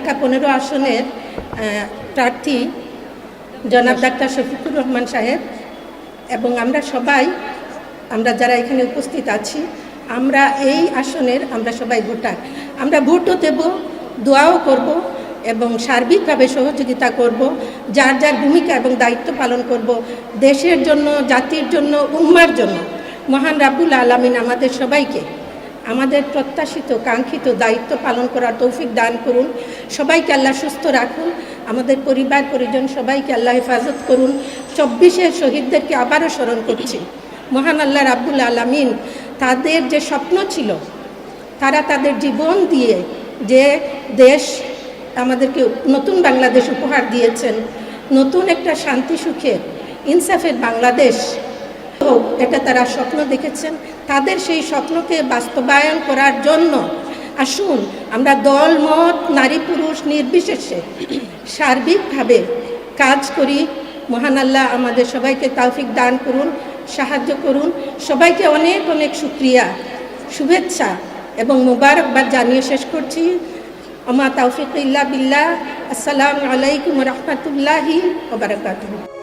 ঢাকা 15 আসনের প্রার্থী জনাব ডাক্তার শফিকুর রহমান সাহেব এবং আমরা যারা এখানে উপস্থিত আছি, আমরা এই আসনের আমরা সবাই ভোটার। আমরা ভোটও দেব, দোয়াও করব এবং সার্বিকভাবে সহযোগিতা করব, যার যার ভূমিকা এবং দায়িত্ব পালন করব দেশের জন্য, জাতির জন্য, উম্মার জন্য। মহান রাব্বুল আলামিন আমাদের সবাইকে আমাদের প্রত্যাশিত কাঙ্ক্ষিত দায়িত্ব পালন করার তৌফিক দান করুন। সবাইকে আল্লাহ সুস্থ রাখুন, আমাদের পরিবার পরিজন সবাইকে আল্লাহ হেফাজত করুন। 24-এর শহীদদেরকে আবারও স্মরণ করছি। মহান আল্লাহ রাব্বুল আলামিন তাদের যে স্বপ্ন ছিল, তারা তাদের জীবন দিয়ে যে দেশ আমাদেরকে নতুন বাংলাদেশ উপহার দিয়েছেন, নতুন একটা শান্তি সুখের ইনসাফের বাংলাদেশ, এটা তারা স্বপ্ন দেখেছেন। তাদের সেই স্বপ্নকে বাস্তবায়ন করার জন্য আসুন আমরা দল মত নারী পুরুষ নির্বিশেষে সার্বিকভাবে কাজ করি। মহান আল্লাহ আমাদের সবাইকে তৌফিক দান করুন, সাহায্য করুন। সবাইকে অনেক অনেক শুকরিয়া, শুভেচ্ছা এবং মোবারকবাদ জানিয়ে শেষ করছি। আমা তৌফিক ইল্লা বিল্লাহ। আসসালামু আলাইকুম ওয়া রাহমাতুল্লাহি ওয়া বারাকাতুহু।